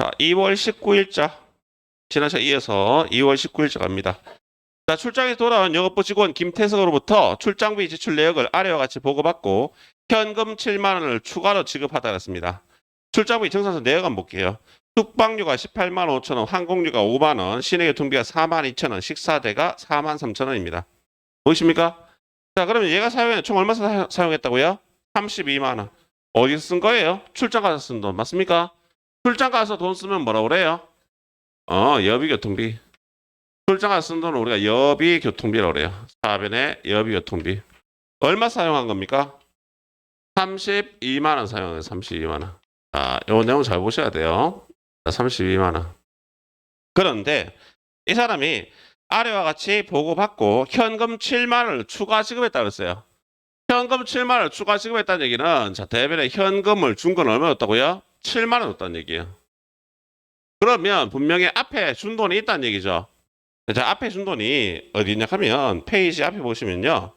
자, 2월 19일자. 지난 시간 이어서 2월 19일자 갑니다. 자, 출장에서 돌아온 영업부 직원 김태석으로부터 출장비 지출 내역을 아래와 같이 보고받고 현금 7만 원을 추가로 지급하다 했습니다. 출장비 정산서 내역 한번 볼게요. 숙박료가 18만 5천 원, 항공료가 5만 원, 시내교통비가 4만 2천 원, 식사대가 4만 3천 원입니다. 보이십니까? 자, 그러면 얘가 사용해 총 얼마 사용했다고요? 32만 원. 어디서 쓴 거예요? 출장 가서 쓴 돈 맞습니까? 출장 가서 돈 쓰면 뭐라고 그래요? 여비교통비. 출장 가서 쓴 돈은 우리가 여비교통비라고 그래요. 사변의 여비교통비. 얼마 사용한 겁니까? 32만 원 사용해요. 32만 원. 자, 요 내용 잘 보셔야 돼요. 32만 원. 그런데 이 사람이 아래와 같이 보고받고 현금 7만 원을 추가 지급했다 그랬어요. 현금 7만 원을 추가 지급했다는 얘기는 자, 대변에 현금을 준 건 얼마였다고요? 7만 원 줬다는 얘기예요. 그러면 분명히 앞에 준 돈이 있다는 얘기죠. 자, 앞에 준 돈이 어디 있냐 하면 페이지 앞에 보시면요.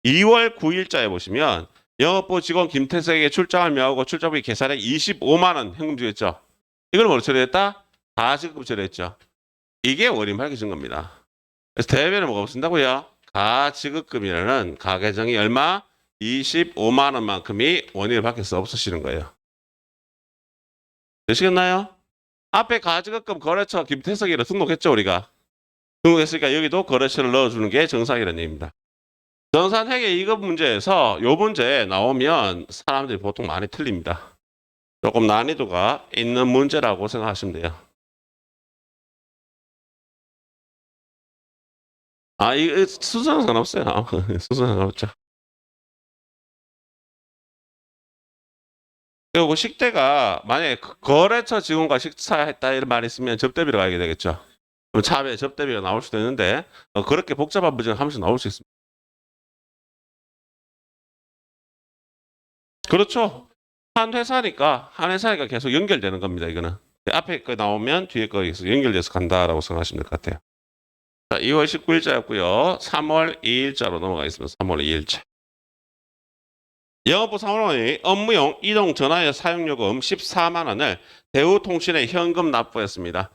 2월 9일자에 보시면 영업부 직원 김태석에게 출장을 명하고 출장비 계산에 25만 원 현금 주겠죠. 이걸 뭐로 처리했다? 가지급 처리했죠. 이게 원인 밝혀진 겁니다. 그래서 대변에 뭐가 쓴다고요? 가지급금이라는 가계정이 얼마? 25만 원만큼이 원인을 밝혀서 없으시는 거예요. 되시겠나요? 앞에 가지급금 거래처 김태석이를 등록했죠, 우리가. 등록했으니까 여기도 거래처를 넣어주는 게 정상이라는 얘기입니다. 정산회계 2급 문제에서 요 문제 나오면 사람들이 보통 많이 틀립니다. 조금 난이도가 있는 문제라고 생각하시면 돼요. 이 순서는 상관없어요. 순서는 상관없죠. 그리고 식대가 만약에 거래처 직원과 식사했다 이런 말이 있으면 접대비로 가게 되겠죠. 그럼 차후에 접대비가 나올 수도 있는데 그렇게 복잡한 문제가 한 번씩 나올 수 있습니다. 그렇죠. 한 회사니까 계속 연결되는 겁니다. 이거는 앞에 거 나오면 뒤에 거 계속 연결돼서 간다라고 생각하시면 될 것 같아요. 자, 2월 19일자였고요. 3월 2일자로 넘어가겠습니다. 3월 2일자. 영업부 사무원이 업무용 이동 전화의 사용요금 14만 원을 대우통신에 현금 납부했습니다.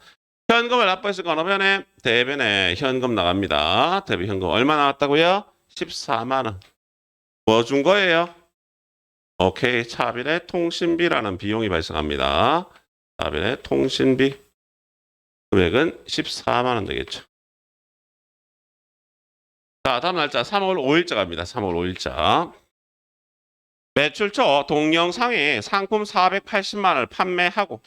현금을 납부했으니까 어느 변에 대변에 현금 나갑니다. 대변 현금 얼마 나왔다고요? 14만 원. 뭐 준 거예요? 오케이, 차변의 통신비라는 비용이 발생합니다. 차변의 통신비 금액은 14만 원 되겠죠. 자, 다음 날짜 3월 5일자 갑니다. 3월 5일자. 매출 초 동영상에 상품 480만 원을 판매하고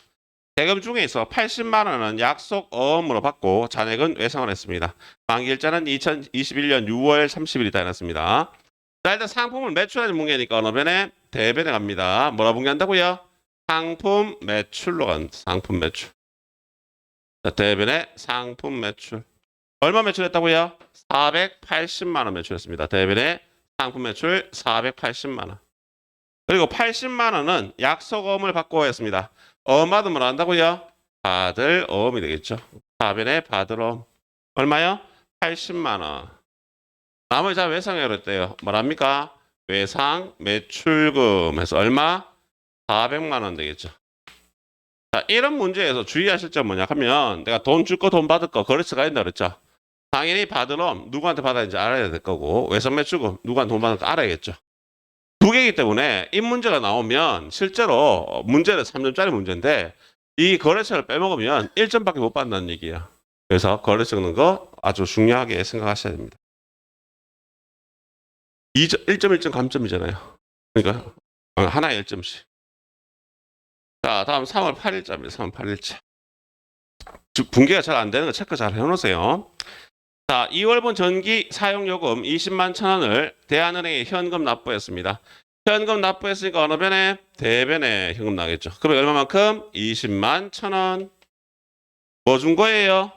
대금 중에서 80만 원은 약속 어음으로 받고 잔액은 외상을 했습니다. 만기일자는 2021년 6월 30일이다 해놨습니다. 자, 일단 상품을 매출하는 문제니까 어느 변에 대변에 갑니다. 뭐라 문제한다고요? 상품 매출로 간다. 상품 매출. 자, 대변에 상품 매출. 얼마 매출했다고요? 480만 원 매출했습니다. 대변에 상품 매출 480만 원. 그리고 80만 원은 약속어음을 받고 했습니다. 어음 받으면 뭐 한다고요? 받을 어음이 되겠죠. 답변에 받을 어음. 얼마요? 80만 원. 나머지 다 외상에 그랬대요. 뭐랍니까? 외상 매출금 해서 얼마? 400만 원 되겠죠. 자, 이런 문제에서 주의하실 점 뭐냐 하면 내가 돈 줄 거 돈 받을 거 거래처가 있다 그랬죠. 당연히 받을 어음 누구한테 받아야 되는지 알아야 될 거고 외상 매출금 누구한테 돈 받을 거 알아야겠죠. 두 개이기 때문에 이 문제가 나오면 실제로 문제는 3점짜리 문제인데 이 거래처를 빼먹으면 1점밖에 못 받는다는 얘기예요. 그래서 거래처 넣는 거 아주 중요하게 생각하셔야 됩니다. 1점 1점 감점이잖아요. 그러니까 하나에 1점씩. 자, 다음 3월 8일자입니다. 3월 8일자. 분기가 잘 안 되는 거 체크 잘 해놓으세요. 자, 2월분 전기 사용요금 20만 천 원을 대한은행에 현금 납부했습니다. 현금 납부했으니까 어느 변에? 대변에 현금 나겠죠. 그럼 얼마만큼? 20만 천 원. 뭐 준 거예요?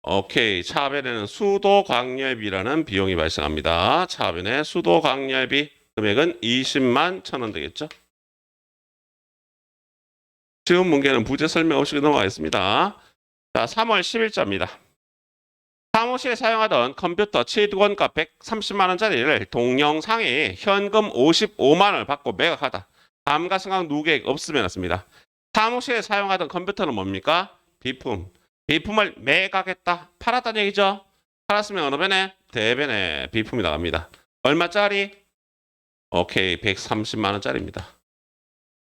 오케이. 차변에는 수도광열비라는 비용이 발생합니다. 차변에 수도광열비 금액은 20만 천 원 되겠죠. 지금 문제는 부재 설명 없이 넘어가겠습니다. 자, 3월 10일자입니다. 사무실에 사용하던 컴퓨터 7권가 130만 원짜리를 동영상에 현금 55만 원을 받고 매각하다. 감가상각 누계획 없으면 했습니다. 사무실에 사용하던 컴퓨터는 뭡니까? 비품. 비품을 매각했다. 팔았다는 얘기죠. 팔았으면 어느 배네? 대배네. 비품이 나갑니다. 얼마짜리? 오케이. 130만 원짜리입니다.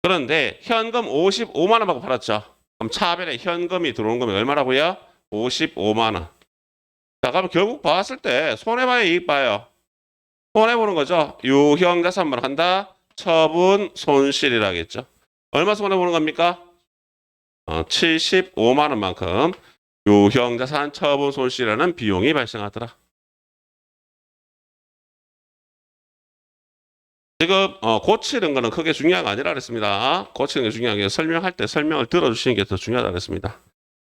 그런데 현금 55만 원 받고 팔았죠. 그럼 차변에 현금이 들어온 금액 얼마라고요? 55만 원. 자, 그럼 결국 봤을 때 손해봐요, 이익 봐요? 손해보는 거죠. 유형 자산만 한다. 처분 손실이라겠죠. 얼마 손해보는 겁니까? 75만 원만큼 유형 자산 처분 손실이라는 비용이 발생하더라. 지금 고치는 거는 크게 중요한 거 아니라 그랬습니다. 고치는 게 중요한 게 설명할 때 설명을 들어주시는 게 더 중요하다 그랬습니다.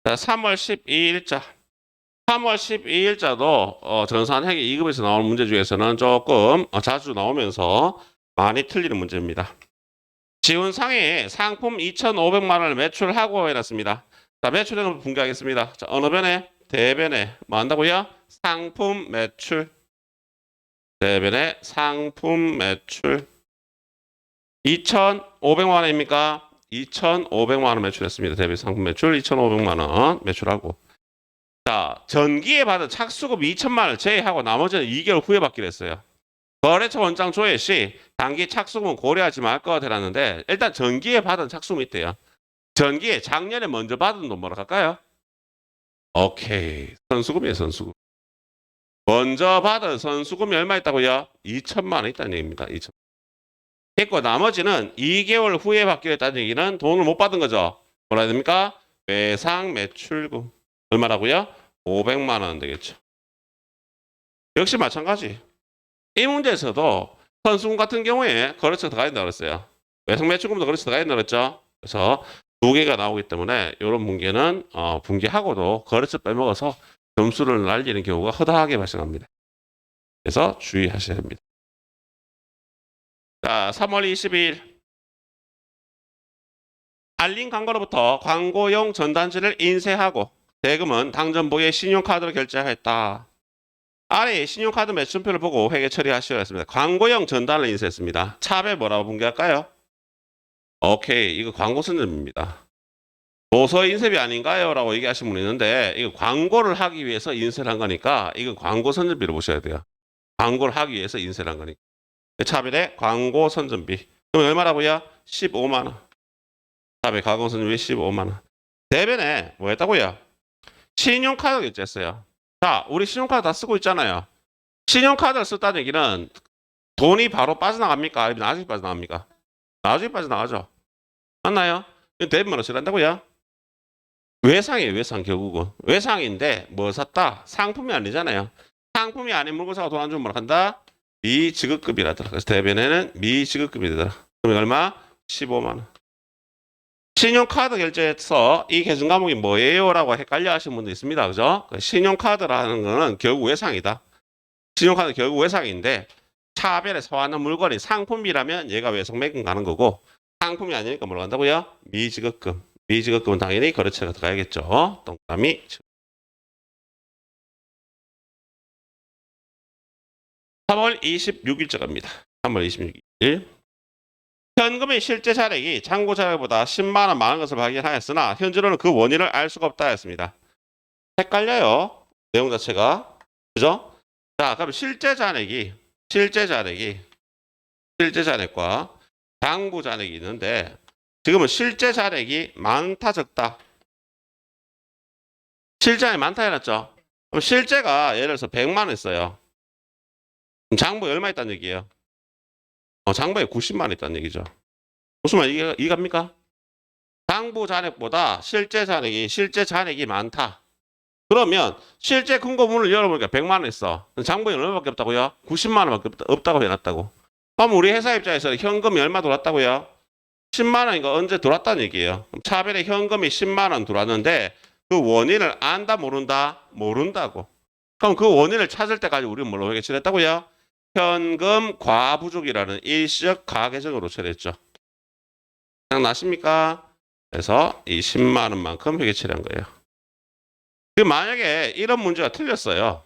자, 3월 12일자. 3월 12일자도 전산회계 2급에서 나오는 문제 중에서는 조금 자주 나오면서 많이 틀리는 문제입니다. 지훈상에 상품 2,500만 원을 매출하고 해놨습니다. 자, 매출액을 분개하겠습니다. 자, 어느 변에? 대변에 뭐 한다고요? 상품 매출. 대변에 상품 매출. 2,500만 원입니까? 2,500만 원 매출했습니다. 대변 상품 매출 2,500만 원 매출하고. 자, 전기에 받은 착수금 2천만 원을 제외하고 나머지는 2개월 후에 받기로 했어요. 거래처 원장 조회 시 단기 착수금은 고려하지 말 것 해놨는데 일단 전기에 받은 착수금이 있대요. 전기에 작년에 먼저 받은 돈 뭐라 할까요? 오케이. 선수금이에요, 선수금. 먼저 받은 선수금이 얼마 있다고요? 2천만 원 있다는 얘기입니다. 2천. 했고 나머지는 2개월 후에 받기로 했다는 얘기는 돈을 못 받은 거죠. 뭐라 해야 됩니까? 외상 매출금. 얼마라고요? 500만 원 되겠죠. 역시 마찬가지. 이 문제에서도 선수금 같은 경우에 거래처 들어가 있다고 그랬어요. 외상 매출금도 거래처 들어가 있다고 그랬죠. 그래서 두 개가 나오기 때문에 이런 분기는 분기하고도 거래처 빼먹어서 점수를 날리는 경우가 허다하게 발생합니다. 그래서 주의하셔야 됩니다. 자, 3월 22일 알림 광고로부터 광고용 전단지를 인쇄하고 대금은 당전부에 신용카드로 결제하였다. 아래 신용카드 매출표를 보고 회계 처리하시라 했습니다. 광고용 전단을 인쇄했습니다. 차배 뭐라고 분개할까요? 오케이, 이거 광고 선점입니다. 도서 인쇄비 아닌가요? 라고 얘기하시는 분이 있는데 이거 광고를 하기 위해서 인쇄를 한 거니까 이거 광고 선점비로 보셔야 돼요. 광고를 하기 위해서 인쇄를 한 거니까. 차별의 광고 선점비. 그럼 얼마라고요? 15만 원. 차별 광고 선점비 15만 원. 대변에 뭐 했다고요? 신용카드 결제했어요. 자, 우리 신용카드 다 쓰고 있잖아요. 신용카드를 썼다는 얘기는 돈이 바로 빠져나갑니까? 아니면 나중에 빠져나갑니까? 나중에 빠져나가죠. 맞나요? 대변만 어떻게 한다고요? 외상이에요, 외상 결국은. 외상인데 뭐 샀다? 상품이 아니잖아요. 상품이 아닌 물건 사고 돈 안 주면 뭐라 한다? 미지급급이라더라. 그래서 대변에는 미지급급이더라. 그럼 얼마? 15만 원. 신용카드 결제에서 이 계정 과목이 뭐예요? 라고 헷갈려 하시는 분도 있습니다. 그죠? 신용카드라는 거는 결국 외상이다. 신용카드 결국 외상인데 차별에 사와는 물건이 상품이라면 얘가 외상 매금 가는 거고 상품이 아니니까 뭐라고 한다고요? 미지급금. 미지급금은 당연히 거래처가 들어가야겠죠. 동그라미. 3월 26일자입니다. 3월 26일. 현금의 실제 잔액이 잔고 잔액보다 10만 원 많은 것을 발견하였으나 현재로는 그 원인을 알 수가 없다 했습니다. 헷갈려요. 내용 자체가. 그죠? 자, 그럼 실제 잔액과 잔고 잔액이 있는데 지금은 실제 잔액이 많다 적다. 실제 잔액이 많다 해놨죠. 그럼 실제가 예를 들어서 100만 원 있어요. 그럼 잔고에 얼마 있다는 얘기예요? 잔고에 90만 원 있다는 얘기죠. 무슨 말 이해갑니까? 잔고 잔액보다 실제 잔액이 많다. 그러면 실제 금고문을 열어보니까 100만 원 있어. 잔고에 얼마밖에 없다고요? 90만 원밖에 없다고 해놨다고. 그럼 우리 회사 입장에서 현금이 얼마 들어왔다고요? 10만 원이니까 언제 들어왔다는 얘기예요. 차별에 현금이 10만 원 들어왔는데 그 원인을 안다 모른다? 모른다고. 그럼 그 원인을 찾을 때까지 우리는 뭘로 회계 처리했다고요? 현금 과부족이라는 일시적 가계정으로 처리했죠. 생각나십니까? 그래서 이 10만 원만큼 회계 처리한 거예요. 만약에 이런 문제가 틀렸어요.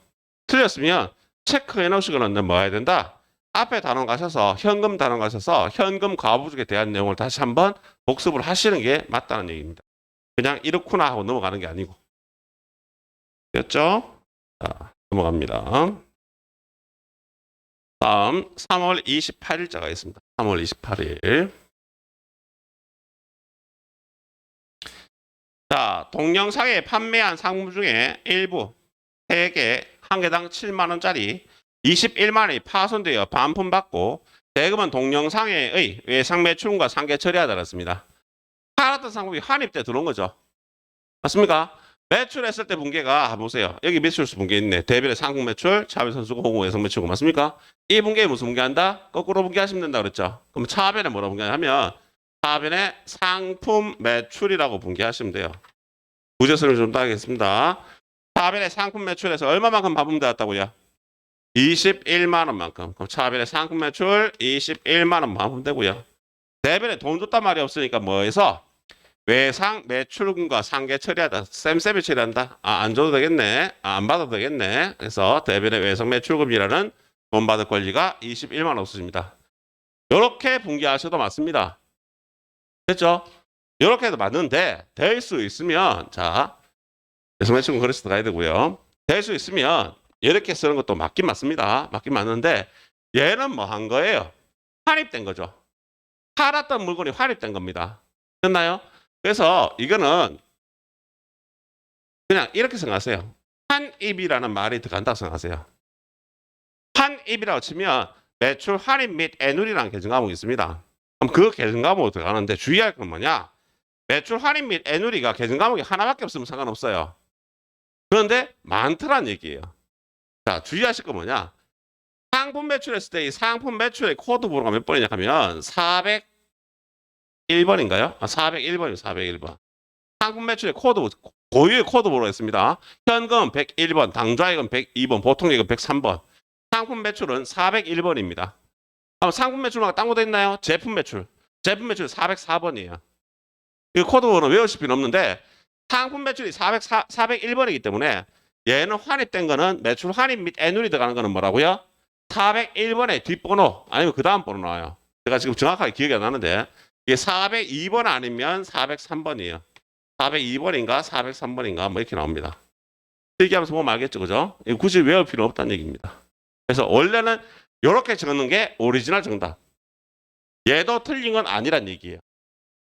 틀렸으면 체크해 놓으시거나 뭐 해야 된다? 앞에 단원 가셔서 현금 단원 가셔서 현금 과부족에 대한 내용을 다시 한번 복습을 하시는 게 맞다는 얘기입니다. 그냥 이렇구나 하고 넘어가는 게 아니고. 됐죠? 자, 넘어갑니다. 다음 3월 28일자가 있습니다. 3월 28일. 자, 동영상에 판매한 상품 중에 일부 3개, 한 개당 7만 원짜리 21만 원이 파손되어 반품받고 대금은 동영상의 외상 매출금과 상계 처리하더랬습니다. 팔았던 상품이 환입돼 들어온 거죠. 맞습니까? 매출했을 때 분계가 보세요. 여기 매출수 분계 있네. 대별의 상품 매출, 차별 선수고 공공 외상 매출고 맞습니까? 이 분계에 무슨 분계한다? 거꾸로 분계하시면 된다 그랬죠. 그럼 차별에 뭐라고 분계하냐면 차별의 상품 매출이라고 분계하시면 돼요. 부재설을 좀 따겠습니다. 차별의 상품 매출에서 얼마만큼 반품되었다고요? 21만 원만큼. 그럼 차별의 상품 매출 21만 원 반품되고요. 대별에 돈 줬단 말이 없으니까 뭐해서 외상 매출금과 상계 처리하다. 쌤쌤이 처리한다. 안 줘도 되겠네. 안 받아도 되겠네. 그래서 대별의 외상 매출금이라는 돈 받을 권리가 21만 원 없어집니다. 이렇게 분기하셔도 맞습니다. 됐죠? 이렇게 해도 맞는데 될 수 있으면 자 외상 매출금 거래소 들어가야 되고요. 될 수 있으면 이렇게 쓰는 것도 맞긴 맞습니다. 맞긴 맞는데 얘는 뭐 한 거예요? 환입된 거죠. 팔았던 물건이 환입된 겁니다. 됐나요? 그래서 이거는 그냥 이렇게 생각하세요. 환입이라는 말이 들어간다고 생각하세요. 환입이라고 치면 매출 환입 및 애누리라는 계정 과목이 있습니다. 그럼 그 계정 과목으로 들어가는데 주의할 건 뭐냐? 매출 환입 및 애누리가 계정 과목이 하나밖에 없으면 상관없어요. 그런데 많더란 얘기예요. 자, 주의하실 건 뭐냐? 상품 매출했을 때 이 상품 매출의 코드 번호가 몇 번이냐 하면 401번인가요? 401번이요. 401번. 상품 매출의 코드, 고유의 코드 번호가 있습니다. 현금 101번, 당좌액은 102번, 보통액은 103번. 상품 매출은 401번입니다. 그럼 상품 매출만 딴 거도 있나요? 제품 매출. 제품 매출 404번이에요. 이 코드 번호 외우실 필요는 없는데 상품 매출이 401번이기 때문에 얘는 환입된 거는 매출 환입 및 애누리 들어가는 거는 뭐라고요? 401번의 뒷번호 아니면 그 다음 번호 나와요. 제가 지금 정확하게 기억이 안 나는데 이게 402번 아니면 403번이에요. 402번인가 403번인가 뭐 이렇게 나옵니다. 필기하면서 보면 알겠죠, 그죠? 이거 굳이 외울 필요 없다는 얘기입니다. 그래서 원래는 이렇게 적는 게 오리지널 정답. 얘도 틀린 건 아니란 얘기예요.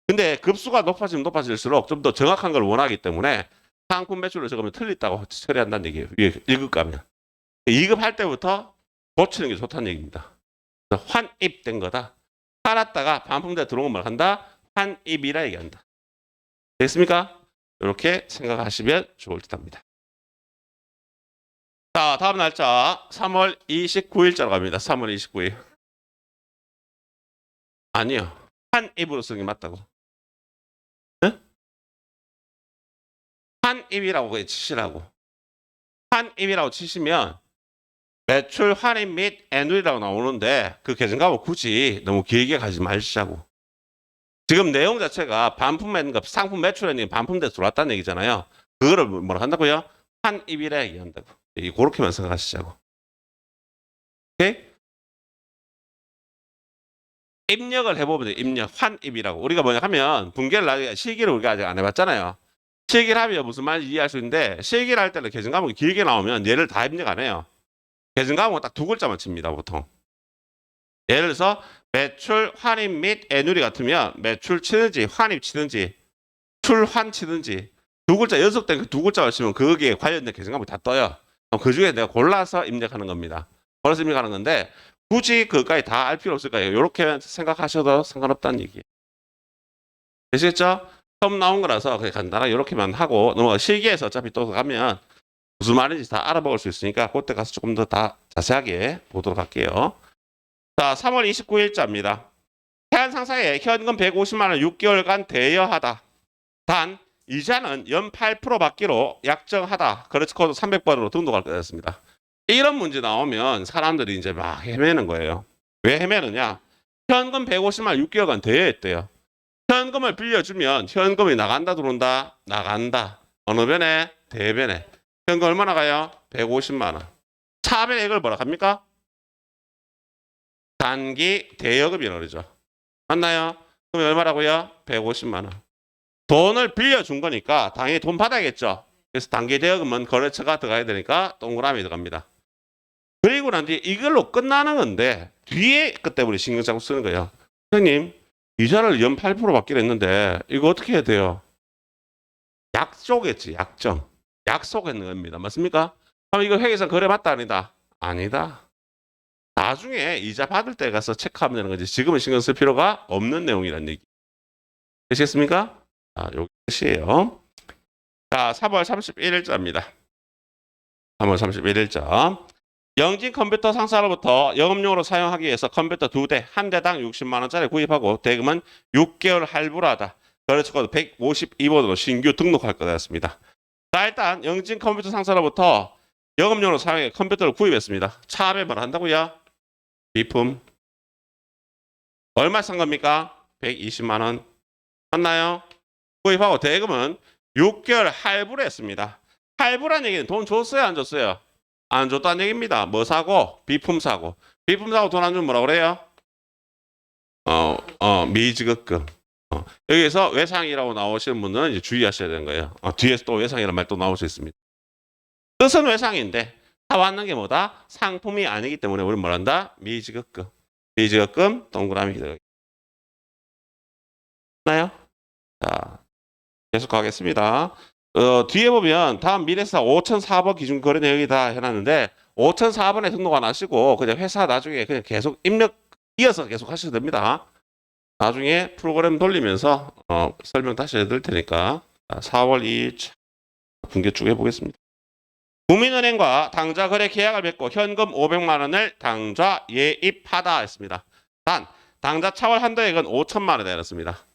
근데 급수가 높아지면 높아질수록 좀 더 정확한 걸 원하기 때문에 상품 매출을 적으면 틀렸다고 처리한다는 얘기예요. 1급 가면. 2급 할 때부터 고치는 게 좋다는 얘기입니다. 환입된 거다. 팔았다가 반품돼 들어온 걸 한다. 환입이라 얘기한다. 됐습니까? 이렇게 생각하시면 좋을 듯 합니다. 자, 다음 날짜 3월 29일자로 갑니다. 3월 29일. 아니요. 환입으로 쓰는 게 맞다고. 네? 환입이라고 치시라고. 환입이라고 치시면 매출 환입 및 애누리라고 나오는데 그 계정 과목 굳이 너무 길게 가지 마시자고. 지금 내용 자체가 반품된 거, 상품 매출에 반품돼 들어왔다는 얘기잖아요. 그거를 뭐라 한다고요? 환입이라 얘기한다고. 그렇게만 생각하시자고. 오케이? 입력을 해보면 돼요. 입력, 환입이라고. 우리가 뭐냐 하면 분계를 실기를 우리가 아직 안 해봤잖아요. 실기를 하면 무슨 말인지 이해할 수 있는데 실기를 할 때는 계정 과목이 길게 나오면 얘를 다 입력 안 해요. 계정 과목은 딱 두 글자만 칩니다. 보통. 예를 들어서 매출, 환입 및 애누리 같으면 매출 치든지 환입 치든지 출환 치든지 두 글자 연속된 그 두 글자를 치면 거기에 관련된 계정 과목이 다 떠요. 그 중에 내가 골라서 입력하는 겁니다. 골라서 입력하는 건데 굳이 그것까지 다 알 필요 없을까요? 이렇게 생각하셔도 상관없다는 얘기예요. 되시겠죠? 처음 나온 거라서 그냥 간단하게 이렇게만 하고 넘어가. 실기에서 어차피 또 가면 무슨 말인지 다 알아먹을 수 있으니까 그때 가서 조금 더 다 자세하게 보도록 할게요. 자, 3월 29일자입니다. 해안 상사에 현금 150만 원 6개월간 대여하다. 단 이자는 연 8% 받기로 약정하다. 거래처 코드 300번으로 등록할 거였습니다. 이런 문제 나오면 사람들이 이제 막 헤매는 거예요. 왜 헤매느냐? 현금 150만 원 6개월간 대여했대요. 현금을 빌려주면 현금이 나간다 들어온다? 나간다. 어느 변에? 대변에. 현금 얼마 나가요? 150만 원. 차변액을 뭐라 합니까? 단기 대여금이라고 그러죠. 맞나요? 그럼 얼마라고요? 150만 원. 돈을 빌려준 거니까 당연히 돈 받아야겠죠. 그래서 단기 대여금은 거래처가 들어가야 되니까 동그라미 들어갑니다. 그리고 난 뒤에 이걸로 끝나는 건데 뒤에 것 때문에 신경 자꾸 쓰는 거예요. 선생님, 이자를 연 8% 받기로 했는데 이거 어떻게 해야 돼요? 약속했지, 약정. 약속했는 겁니다. 맞습니까? 그럼 이거 회계상 거래 맞다 아니다? 아니다. 나중에 이자 받을 때 가서 체크하면 되는 거지. 지금은 신경 쓸 필요가 없는 내용이란 얘기. 되시겠습니까? 자, 요게 끝이에요. 자, 3월 31일자입니다. 3월 31일자. 영진 컴퓨터 상사로부터 영업용으로 사용하기 위해서 컴퓨터 2대, 한 대당 60만 원짜리 구입하고 대금은 6개월 할부로 하다. 거래처 코드 152번으로 신규 등록할 거였습니다. 자, 일단 영진 컴퓨터 상사로부터 영업용으로 사용해 컴퓨터를 구입했습니다. 차압을 한다고요? 비품. 얼마 산 겁니까? 120만 원. 맞나요? 구입하고 대금은 6개월 할부로 했습니다. 할부란 얘기는 돈 줬어요, 안 줬어요? 안 줬다는 얘기입니다. 뭐 사고? 비품 사고. 비품 사고 돈 안 주면 뭐라 그래요? 미지급금. 여기에서 외상이라고 나오시는 분들은 이제 주의하셔야 되는 거예요. 뒤에서 또 외상이라는 말 또 나올 수 있습니다. 뜻은 외상인데 사왔는 게 뭐다? 상품이 아니기 때문에 우리는 뭐란다? 미지급금. 미지급금 동그라미 들어가요. 나요? 자, 계속 가겠습니다. 뒤에 보면 다음 미래사 5004번 기준 거래 내용이다 해놨는데 5004번에 등록 안 하시고 그냥 회사 나중에 그냥 계속 입력 이어서 계속 하셔도 됩니다. 나중에 프로그램 돌리면서 설명 다시 해드릴 테니까 4월 2일 분개 쭉 해보겠습니다. 국민은행과 당좌 거래 계약을 맺고 현금 500만 원을 당좌 예입하다 했습니다. 단 당좌 차월 한도액은 5천만 원에 내렸습니다.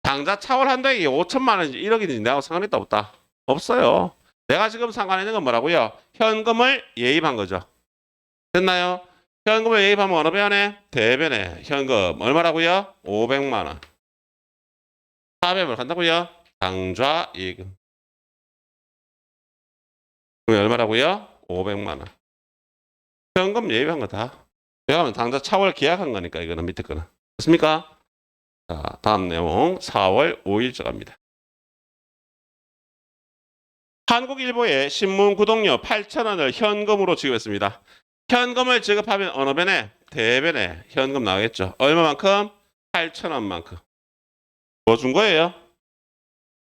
당좌 차월 한도액이 5천만 원인지 1억인지 내가 상관있다 없다? 없어요. 내가 지금 상관있는 건 뭐라고요? 현금을 예입한 거죠. 됐나요? 현금을 예입하면 어느 배안에? 대변에 현금 얼마라고요? 500만 원. 사배을 한다고요? 당좌 예금. 그럼 얼마라고요? 500만 원. 현금 예입한 거다. 왜냐하면 당좌 차월 계약한 거니까 이거는 밑에 거는. 맞습니까? 자, 다음 내용 4월 5일자 갑니다. 한국일보에 신문 구독료 8,000원을 현금으로 지급했습니다. 현금을 지급하면 어느 변에? 대변에 현금 나오겠죠. 얼마만큼? 8,000원만큼. 뭐 준 거예요?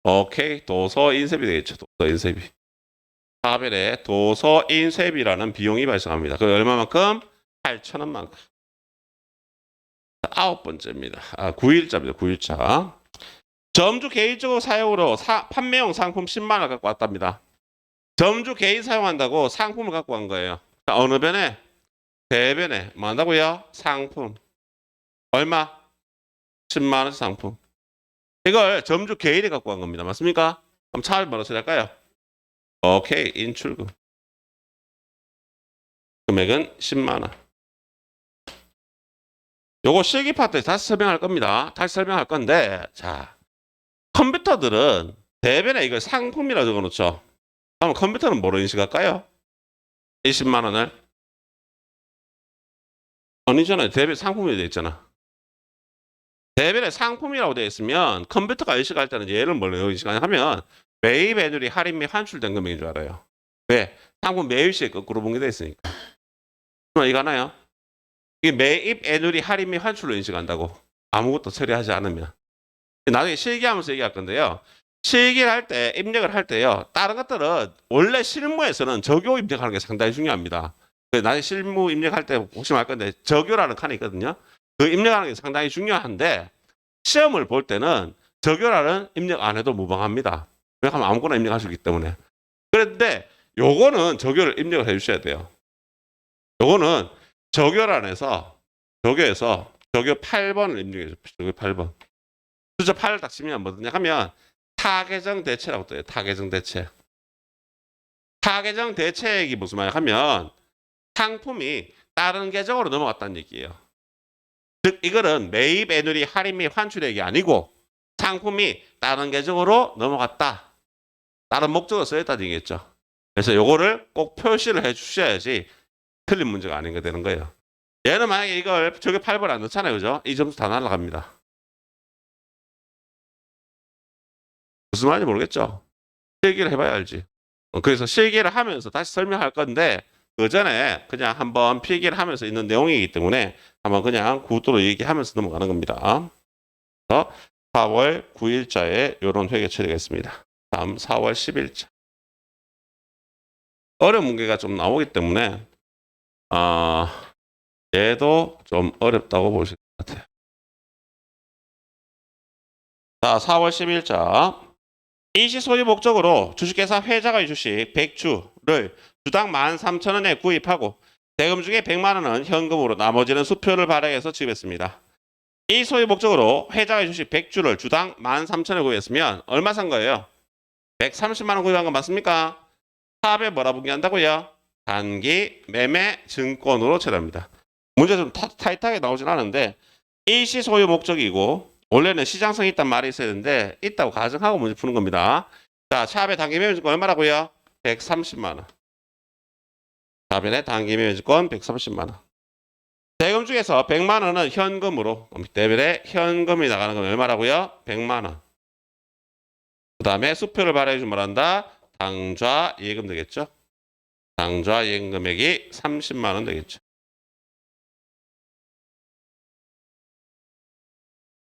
오케이. 도서 인쇄비 되겠죠. 도서 인쇄비. 4변에 도서 인쇄비라는 비용이 발생합니다. 그 얼마만큼? 8,000원만큼. 9번째입니다. 9일자입니다. 9일자. 점주 개인적으로 사용으로 판매용 상품 10만 원 갖고 왔답니다. 점주 개인 사용한다고 상품을 갖고 간 거예요. 자, 어느 변에? 대변에 뭐 한다고요? 상품. 얼마? 10만 원 상품. 이걸 점주 개인이 갖고 간 겁니다. 맞습니까? 그럼 차를 뭐로 처리할까요? 오케이. 인출금. 금액은 10만 원. 요거 실기 파트에 다시 설명할 겁니다. 다시 설명할 건데, 자, 컴퓨터들은 대변에 이걸 상품이라 적어놓죠. 그럼 컴퓨터는 뭐로 인식할까요? 20만 원을? 아니잖아요. 대변 상품이 되어 있잖아. 대변에 상품이라고 되어 있으면 컴퓨터가 인식할 때는 얘를 뭘로 인식하냐 하면 매입 애누리 할인 및 환출된 금액인 줄 알아요. 왜? 상품 매입 시에 거꾸로 분기되어 있으니까. 그럼 이거 하나요? 이게 매입 애누리 할인 및 환출로 인식한다고. 아무것도 처리하지 않으면. 나중에 실기하면서 얘기할 건데요. 실기를 할 때, 입력을 할 때요. 다른 것들은 원래 실무에서는 적요 입력하는 게 상당히 중요합니다. 나중에 실무 입력할 때 보시면 알 건데 적요라는 칸이 있거든요. 그 입력하는 게 상당히 중요한데 시험을 볼 때는 적요라는 입력 안 해도 무방합니다. 왜냐하면 아무거나 입력할 수 있기 때문에. 그런데 요거는 적요를 입력을 해주셔야 돼요. 요거는 적요란에서 적요에서 적요 8번을 입력해 주십시오. 적요 8번. 숫자 8을 딱 치면 뭐냐 하면 타계정 대체라고 떠요. 타계정 대체. 타계정 대체액이 무슨 말이냐 하면 상품이 다른 계정으로 넘어갔다는 얘기예요. 즉 이거는 매입 애누리 할인 및 환출액이 아니고 상품이 다른 계정으로 넘어갔다. 다른 목적으로 쓰였다는 얘기겠죠. 그래서 요거를 꼭 표시를 해 주셔야지 틀린 문제가 아닌 게 되는 거예요. 얘는 만약에 이걸 저게 8번 안 넣잖아요. 그죠? 이 점수 다 날아갑니다. 무슨 말인지 모르겠죠? 실기를 해봐야 알지. 그래서 실기를 하면서 다시 설명할 건데 그 전에 그냥 한번 필기를 하면서 있는 내용이기 때문에 한번 그냥 구도로 얘기하면서 넘어가는 겁니다. 그래서 4월 9일자에 이런 회계 처리가 있습니다. 다음 4월 10일자. 어려운 문제가 좀 나오기 때문에 얘도 좀 어렵다고 보실 것 같아요. 자, 4월 10일자. 일시 소유 목적으로 주식회사 회자가의 주식 100주를 주당 13,000원에 구입하고 대금 중에 100만 원은 현금으로 나머지는 수표를 발행해서 지급했습니다. 이 소유 목적으로 회자가의 주식 100주를 주당 13,000원에 구입했으면 얼마 산 거예요? 130만 원 구입한 거 맞습니까? 사업에 뭐라 분기한다고요? 단기 매매 증권으로 처리합니다. 문제 좀 타이트하게 나오진 않은데 일시 소유 목적이고 원래는 시장성이 있단 말이 있어야 되는데 있다고 가정하고 문제 푸는 겁니다. 자, 차압의 단기 매매 증권 얼마라고요? 130만 원. 차압의 단기 매매 증권 130만 원. 대금 중에서 100만 원은 현금으로 대별에 현금이 나가는 건 얼마라고요? 100만 원. 그 다음에 수표를 발행해 주면 뭐란다? 당좌 예금 되겠죠? 당좌 예금 금액이 30만 원 되겠죠.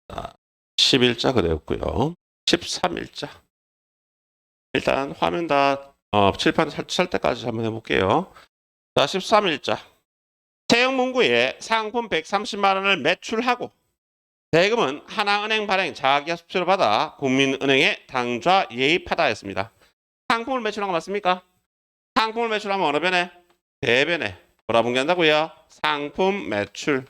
자, 10일자 그랬고요. 13일자. 일단 화면 다 칠판 살 때까지 한번 해볼게요. 자, 13일자. 세형문구에 상품 130만 원을 매출하고 대금은 하나은행 발행 자기가 수표를 받아 국민은행에 당좌 예입하다 했습니다. 상품을 매출한 거 맞습니까? 상품을 매출하면 어느 변에? 대변에 뭐라 분기한다고요? 상품 매출.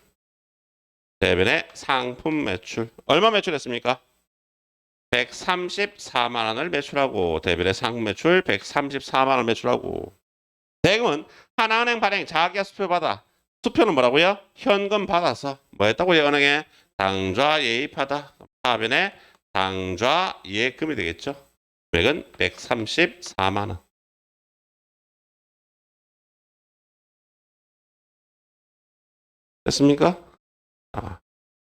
대변에 상품 매출. 얼마 매출했습니까? 134만 원을 매출하고 대변에 상품 매출 134만 원을 매출하고 대금은 하나은행 발행 자기가 수표 받아 수표는 뭐라고요? 현금 받아서 뭐 했다고요? 은행에 당좌 예입하다. 하변에 당좌 예금이 되겠죠. 금액은 134만 원. 됐습니까?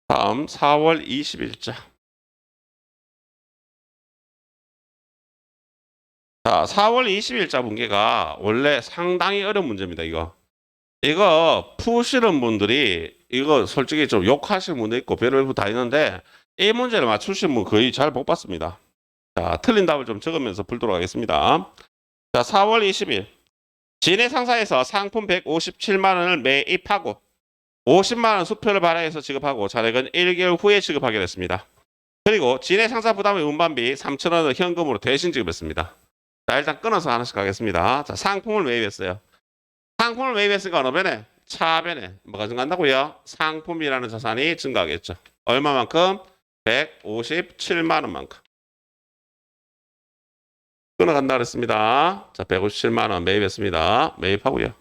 다음 4월 20일자. 자, 4월 20일자 문제가 원래 상당히 어려운 문제입니다. 이거 푸시는 분들이 이거 솔직히 좀 욕하시는 분도 있고 별의별 다 있는데 이 문제를 맞추신 분 거의 잘 못 봤습니다. 자, 틀린 답을 좀 적으면서 풀도록 하겠습니다. 자, 4월 20일 진해 상사에서 상품 157만 원을 매입하고 50만 원 수표를 발행해서 지급하고 잔액은 1개월 후에 지급하기로 했습니다. 그리고 진해 상사 부담의 운반비 3,000원을 현금으로 대신 지급했습니다. 자, 일단 끊어서 하나씩 가겠습니다. 자, 상품을 매입했어요. 상품을 매입했으니까 어느 변에? 차변에 뭐가 증가한다고요? 상품이라는 자산이 증가하겠죠. 얼마만큼? 157만 원만큼. 끊어간다 그랬습니다. 자, 157만 원 매입했습니다. 매입하고요.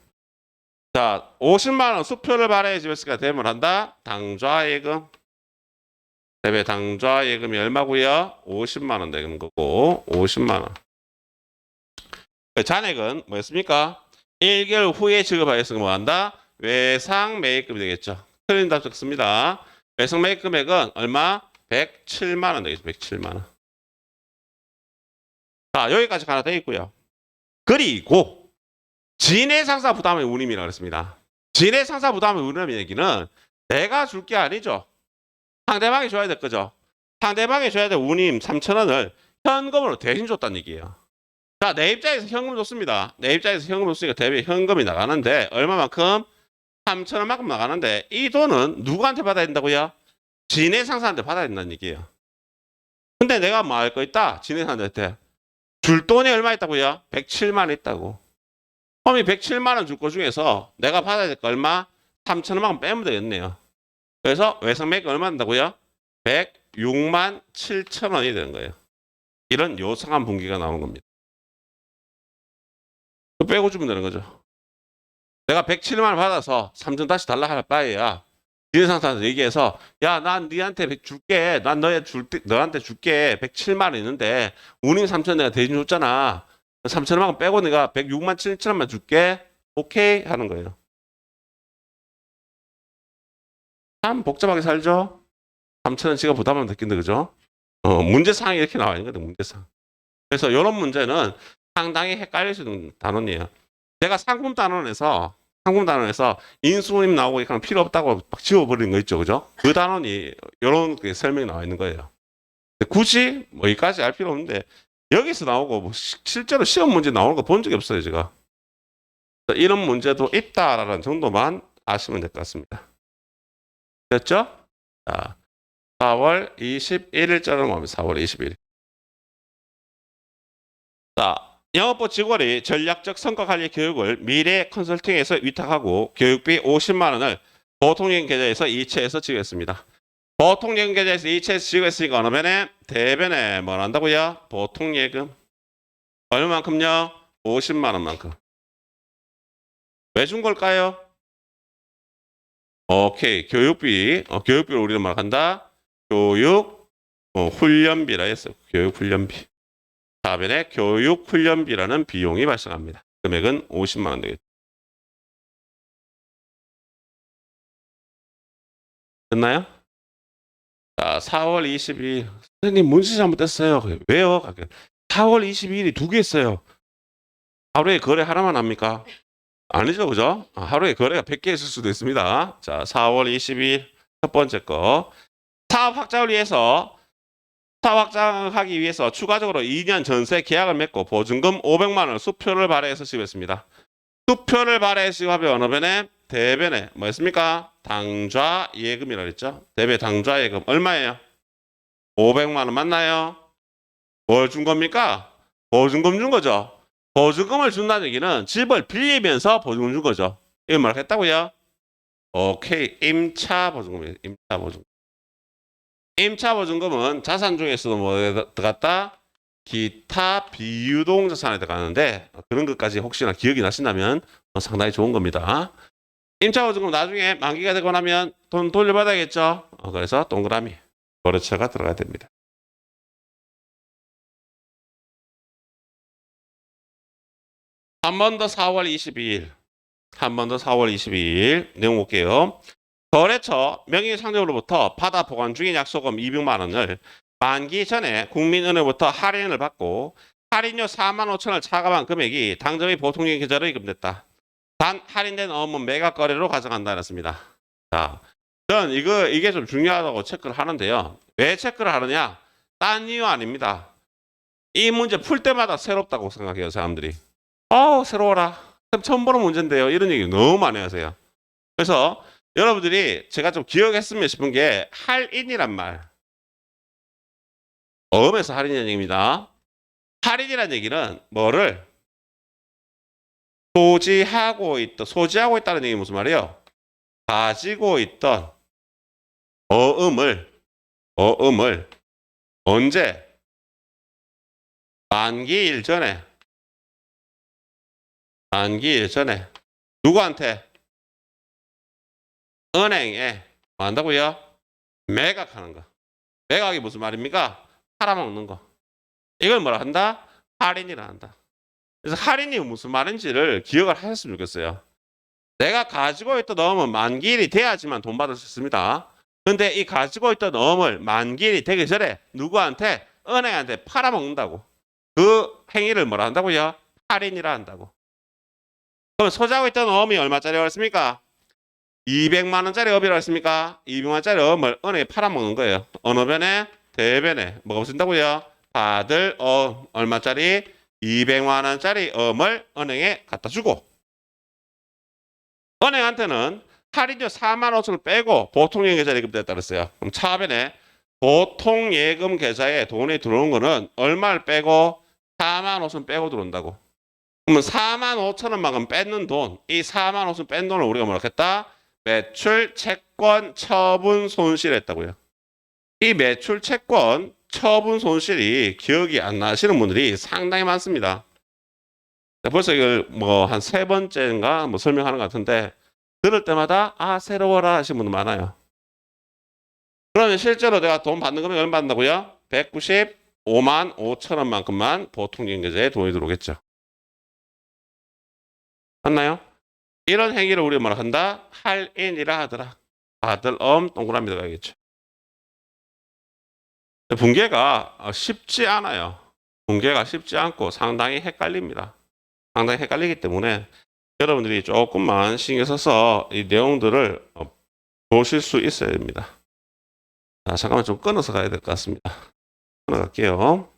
자, 50만 원 수표를 발행해 주었으니까 대면 한다. 당좌예금. 대배 당좌예금이 얼마고요? 50만 원 되는 거고 50만 원. 잔액은 뭐였습니까? 1개월 후에 지급하였으니까 뭐 한다? 외상 매입금이 되겠죠. 틀린 답 적습니다. 외상 매입 금액은 얼마? 107만 원 되겠죠. 107만 원. 자, 여기까지 하나 되어 있고요. 그리고 진해 상사 부담의 운임이라고 했습니다. 진해 상사 부담의 운임 얘기는 내가 줄 게 아니죠. 상대방이 줘야 될 거죠. 상대방이 줘야 될 운임 3,000원을 현금으로 대신 줬다는 얘기예요. 자, 내 입장에서 현금 줬습니다. 내 입장에서 현금 줬으니까 대비 현금이 나가는데 얼마만큼? 3,000원만큼 나가는데 이 돈은 누구한테 받아야 된다고요? 진해 상사한테 받아야 된다는 얘기예요. 근데 내가 뭐 할 거 있다? 진해 상사한테. 줄 돈이 얼마 있다고요? 107만 원 있다고. 그럼 이 107만 원 줄 거 중에서 내가 받아야 될 거 얼마? 3,000원만큼 빼면 되겠네요. 그래서 외상매입 얼마 된다고요? 106만 7천 원이 되는 거예요. 이런 요상한 분기가 나오는 겁니다. 빼고 주면 되는 거죠. 내가 107만 원 받아서 3천 다시 달라 할 바에야 진해상사한테 얘기해서 야, 난 니한테 줄게. 난 너한테 줄게. 107만 원 있는데 운임 3천 내가 대신 줬잖아. 3천원만 빼고 내가 106만 7천원만 줄게. 오케이 하는 거예요. 참 복잡하게 살죠. 3천원 지가 부담을 느낀다, 그죠? 문제사항이 이렇게 나와 있는 거든, 문제사항. 그래서 이런 문제는 상당히 헷갈릴 수 있는 단원이에요. 제가 상품단원에서 인수님 나오고 그냥 필요 없다고 막 지워버리는 거 있죠, 그죠? 그 단원이 이런 설명이 나와 있는 거예요. 굳이 뭐 여기까지 알 필요 없는데 여기서 나오고 뭐 실제로 시험 문제 나오는 거 본 적이 없어요, 제가. 이런 문제도 있다라는 정도만 아시면 될 것 같습니다. 됐죠? 자, 4월 21일자로 뭡니다. 4월 21일. 자, 영업부 직원이 전략적 성과관리 교육을 미래 컨설팅에서 위탁하고 교육비 50만 원을 보통예금 계좌에서 이체해서 지급했습니다. 보통예금 계좌에서 이체해서 지급했으니까 어느 변에 대변에 뭘 한다고요? 보통예금 얼마만큼요? 50만 원만큼. 왜 준 걸까요? 오케이, 교육비를 우리는 말한다. 교육 훈련비라 했어요. 교육 훈련비. 다변에 교육 훈련비라는 비용이 발생합니다. 금액은 50만 원 되겠죠. 됐나요? 자, 4월 22일. 선생님 문제 잘못됐어요. 왜요? 4월 22일이 두 개 있어요. 하루에 거래 하나만 합니까? 아니죠, 그죠? 하루에 거래가 100개 있을 수도 있습니다. 자, 4월 22일 첫 번째 거. 사업 확장하기 위해서 추가적으로 2년 전세 계약을 맺고 보증금 500만 원을 수표를 발행해서 지급했습니다. 수표를 발행해서 지급하면 어느 변에 대변에 뭐였습니까? 당좌 예금이라고 했죠. 대변 당좌 예금 얼마예요? 500만 원 맞나요? 뭘 준 겁니까? 보증금 준 거죠. 보증금을 준다는 얘기는 집을 빌리면서 보증금 준 거죠. 이거 뭘 했다고요? 오케이, 임차 보증금이에요. 임차 보증금. 임차 보증금은 자산 중에서도 뭐에 들어갔다? 기타 비유동 자산에 들어가는데 그런 것까지 혹시나 기억이 나신다면 상당히 좋은 겁니다. 임차 보증금 나중에 만기가 되고 나면 돈 돌려받아야겠죠. 그래서 동그라미 거래처가 들어가야 됩니다. 한 번 더 4월 22일. 한 번 더 4월 22일 내용 볼게요. 거래처 명의상점으로부터 받아 보관 중인 약소금 200만 원을 만기 전에 국민은행부터 할인을 받고 할인료 4만 5천을 차감한 금액이 당점의 보통예금 계좌로 입금됐다. 단 할인된 어음은 매각 거래로 가져간다 했습니다. 자, 저는 이게 좀 중요하다고 체크를 하는데요. 왜 체크를 하느냐? 딴 이유 아닙니다. 이 문제 풀 때마다 새롭다고 생각해요, 사람들이. 새로워라. 처음 보는 문제인데요. 이런 얘기 너무 많이 하세요. 그래서 여러분들이 제가 좀 기억했으면 싶은 게 할인이란 말. 어음에서 할인이라는 얘기입니다. 할인이라는 얘기는 뭐를 소지하고 있다는 얘기 무슨 말이에요? 가지고 있던 어음을 언제? 만기일 전에 누구한테? 은행에 뭐 한다고요? 매각하는 거. 매각이 무슨 말입니까? 팔아먹는 거. 이걸 뭐라 한다? 할인이라 한다. 그래서 할인이 무슨 말인지를 기억을 하셨으면 좋겠어요. 내가 가지고 있던 어음은 만기일이 돼야지만 돈 받을 수 있습니다. 근데 이 가지고 있던 어음을 만기일이 되기 전에 누구한테? 은행한테 팔아먹는다고. 그 행위를 뭐라 한다고요? 할인이라 한다고. 그럼 소지하고 있던 어음이 얼마짜리라고 했습니까? 200만 원짜리 업이라고 했습니까? 200만 원짜리 업을 은행에 팔아먹는 거예요. 어느 변에? 대변에. 뭐가 쓴다고요? 받을 얼마짜리? 200만 원짜리 업을 은행에 갖다 주고 은행한테는 할인료 4만 5천을 빼고 보통예금 계좌에 입금됐다 그랬어요. 그럼 차변에 보통예금 계좌에 돈이 들어온 거는 얼마를 빼고 4만 5천 빼고 들어온다고. 그러면 4만 5천 원만큼 뺏는 돈, 이 4만 5천 뺀 돈을 우리가 뭐라 했다? 매출 채권 처분 손실 했다고요. 이 매출 채권 처분 손실이 기억이 안 나시는 분들이 상당히 많습니다. 벌써 이걸 뭐 한 세 번째인가 뭐 설명하는 것 같은데 들을 때마다 새로워라 하시는 분들 많아요. 그러면 실제로 내가 돈 받는 금액 얼마 받는다고요? 195만 5천 원만큼만 보통예금 계좌에 돈이 들어오겠죠. 맞나요? 이런 행위를 우리가 뭐라 한다? 할인이라 하더라. 다들 동그라미 들어가겠죠. 분계가 쉽지 않아요. 분계가 쉽지 않고 상당히 헷갈립니다. 상당히 헷갈리기 때문에 여러분들이 조금만 신경 써서 이 내용들을 보실 수 있어야 됩니다. 자, 잠깐만 좀 끊어서 가야 될 것 같습니다. 끊어갈게요.